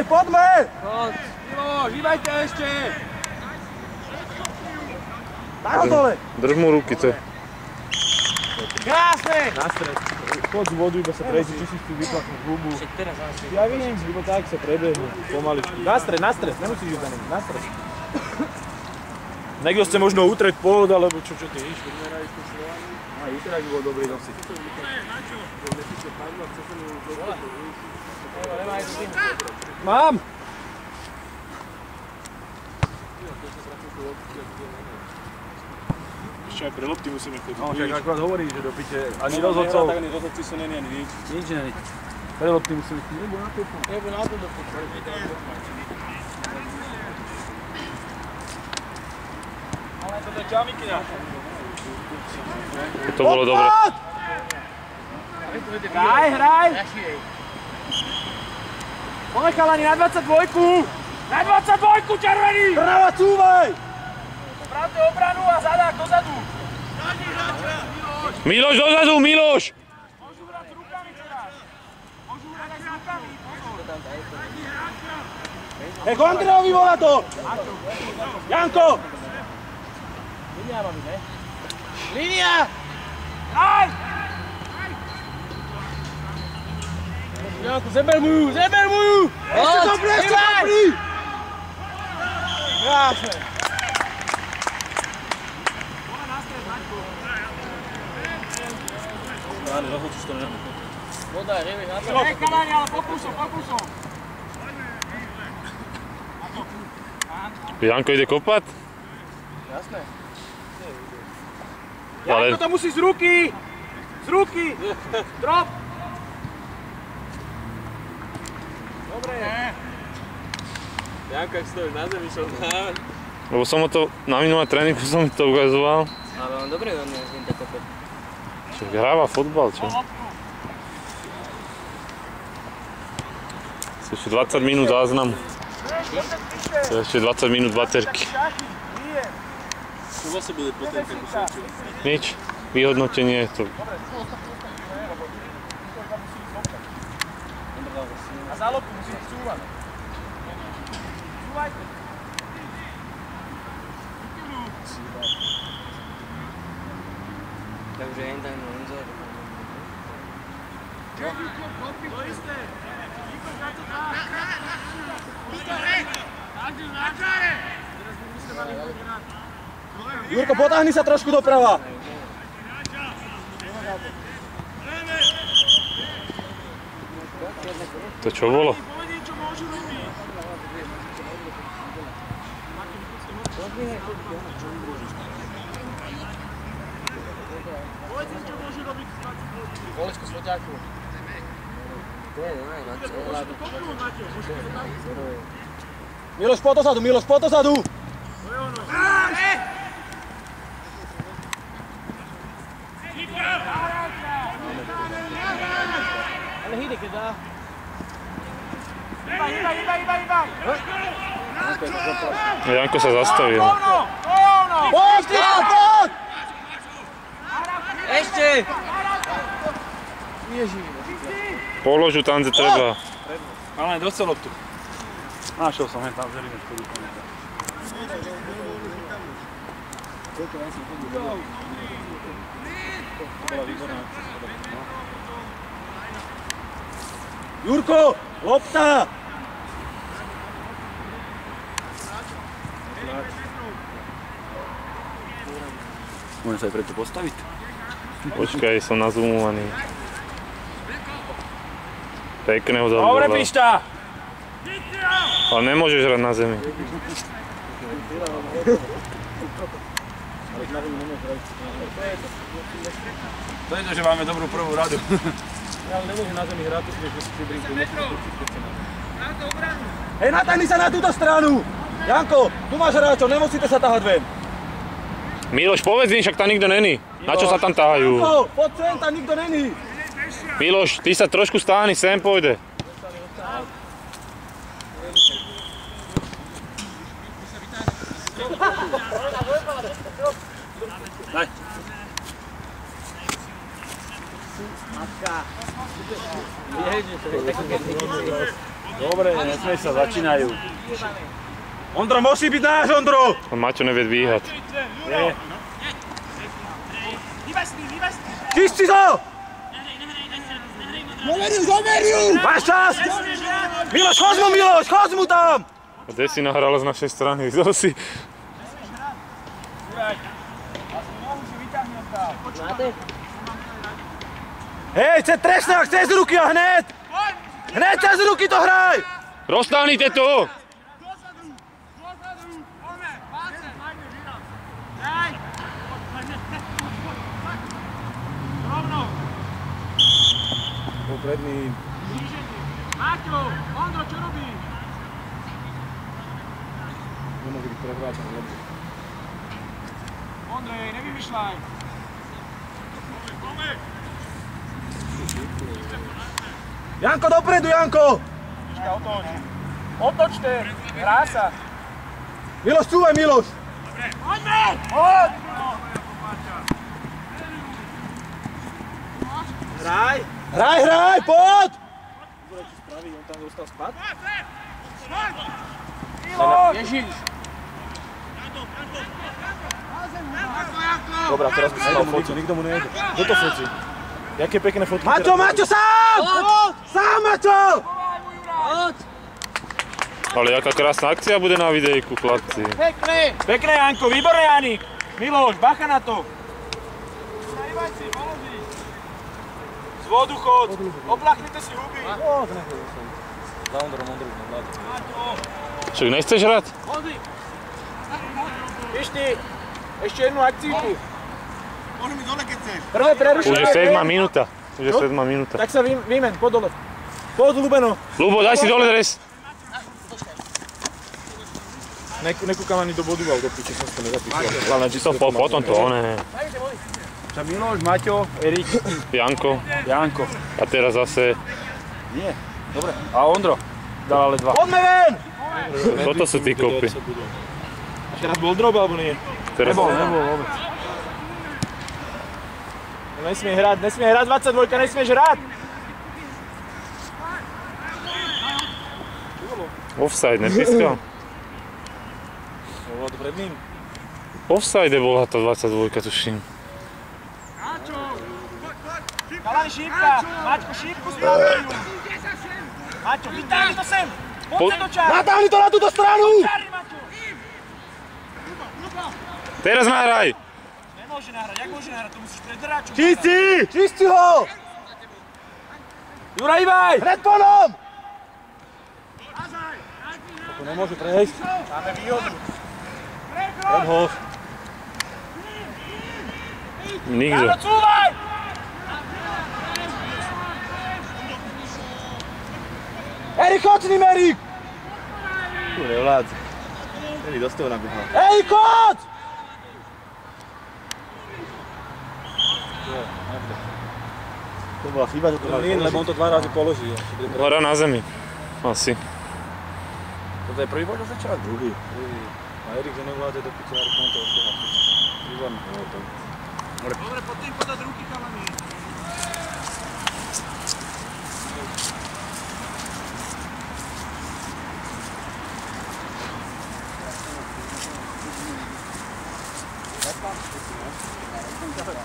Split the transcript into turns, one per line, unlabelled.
Poďme!
Miloš, hýbajte ešte!
Daj ho dole!
Drž mu ruky, to je.
Krásne!
Na stred. Chod z vodu, iba sa prejdi, či si chcú vyplaknúť hubu. Ja viem, iba tak sa prebehnú, pomaličku. Na stred, nemusíš ísť za ním, na stred. Niekto ste možno utrieť pôvod, alebo čo ty iš? Aj utrieť by bol dobrý nosiť. Mám! Ešte aj pre lopty musíme chodiť.
No, však akurát hovorí, že dopite ani rozhodcov.
Tak ani rozhodci sú není ani nič.
Nič není. Pre lopty musíme chodiť.
Nebo na to dopuť. Ale to je čamikina.
To bolo dobre.
Hraj! Poďme chalani, na 22! Na 22, červený!
Prava, cúvaj!
Spravte obranu a zadák dozadu!
Miloš, dozadu, Miloš!
Môžu hrať s rukami teraz! Môžu hrať aj s rukami, pozor!
Nech Ondrejovi volá to! Janko!
Línia má byť, ne? Línia! Aj! Janko, zeber mu!
Ešte dobrý!
Krásne!
Ale rozhodčíš to nemá.
Podaj, reviš na to. Hej, kalani, ale pokusom!
Janko ide kopať?
Jasné.
Ale...
Janko, to musí z ruky! Z ruky! Drop! Dobre. Janko, ak stojíš na zemi, šol na...
Lebo som ho to, na minulé tréningu som to ukazoval.
Ale on dobre on je s ním tak kopať.
Čo, hráva fotbal, čo? Ešte 20 minút záznamu. Ešte 20 minút baterky.
Čo vlastne bude potom, keď musíte?
Nič. Vyhodnotenie to...
A za loptu musíte cúvať. Cúvajte.
Takže jen tam Lonzo.
To isté. Nikos na to dá. Teraz by ste mali hrať.
Jurko, potáhni sa trošku doprava.
To čo bolo?
Povedz, čo môžu robiť. Povedz, čo môžu robiť.
Kolečko svoťáku. To je, nemaj na čo.
Môžete to kopnúť, Maťo. Môžete to tam.
Miloš, poď dozadu!
To je ono. Ale hýde, keď dá. Hýbaj!
Janko sa zastavil.
Poď!
Ešte!
Položu tam, kde treba.
Ale dostal loptu. Našiel som tam zerinečku rukami. Jurko, lopta! Môžem sa aj preto postaviť.
Počkaj, som nazumovaný. Pekné ho dal
Dobre,
bola.
Pišta!
Ale nemôžeš hrať na zemi.
To je to, že máme dobrú prvú radu. Ja ale nemôžem na zemi hrať, to si vieš, že si drinku. Hej, natáhni sa na túto stranu! Janko, tu máš hráčov, nemusíte sa tahať ven.
Miloš, povedz im, však tam nikto není. Na čo sa tam tahajú?
Janko, poď sem, tam nikto není.
Miloš, ty sa trošku stáhni, sem pôjde.
Daj.
Matka. Ježiš, to je také
Dobre, nesmej sa, začínajú. Ondro, musí byť náš, Ondro!
Maťo nevie dvíhať.
Čisti to! Máš čas! Miloš, chod mu tam!
Kde si nahral z našej strany? Kto si?
Hej, trestná, cez ruky a hned! Hned cez ruky to hraj!
Rozstánite tu!
Popredný.
Maťo, Ondro, čo robíš?
Nemôže byť prehráčom, lebo...
Ondrej, nevymýšľaj.
Janko, dopredu, Janko!
Otoč. Otočte, hrá sa.
Miloš, cúvaj, Miloš!
Poďme! Poď!
Hraj, poď! Dobre, čo spraví, on tam dostal spad?
Ježiš!
Dobrá, teraz by si mal fotiť, nikto mu nejde. Kto to fotí? Jaké pekné fotky. Maťo, sám! Sám, Maťo!
Ale jaká krásna akcia bude na videjku, chlapci.
Pekné, Janko, výborné, Janik. Miloš, bacha na to. Z vodu chod. Oplachnite si huby.
Za Ondrom,
Však nechceš hrať?
Ešte jednu akcíku. Môžem ísť dole, keď chceš.
Prvé prerušenie.
Už je 7 minúta. Už je 7 minúta.
Tak sa vymen, poď dole. Poď, Lubeno.
Ľubo, daj si dole dres.
Nekúkam ani do bodu, ale do piče som si to nezapísal.
Potom to, ne.
Miloš, Maťo, Erik,
Janko. A teraz zase...
Nie, dobre. A Ondro dal ale 2.
Poďme ven!
Toto sú tí kopy.
A teraz bol drob, alebo nie?
Nebol vôbec.
Nesmie hrať, 22, nesmieš hrať!
Offside, nepískal?
Bolo to pred ním.
Offside bola tá 22, tuším.
Kalani, šípka! Maťko, šípku spravujú! Maťo, vytáhni to sem! Poďte do čáry!
Natáhni to na túto stranu!
Čáry, Maťo!
Teraz nahraj!
Nemôže nahrať, jak môže nahrať? To musíš pred hráčom.
Čisti ho!
Juraj, Ivaj!
Hned po nom! To nemôže prejsť.
Máme výhodu.
Len ho.
Nikto.
Cúvaj!
Erik, choď s ním, Erik! Kurde, vládzi. Erik, dostal na běhla. Erik, choď! To bola chyba, že to mal položiť. Lebo on to 2 razy položí.
Hora na zemi. Asi.
Toto je prvý bod, čo začal? Druhý. A Erik, že nevládze do piče, Erik, on to odbieha. Výborný.
Dobre, pod tým podať ruky, kalani.
Tak,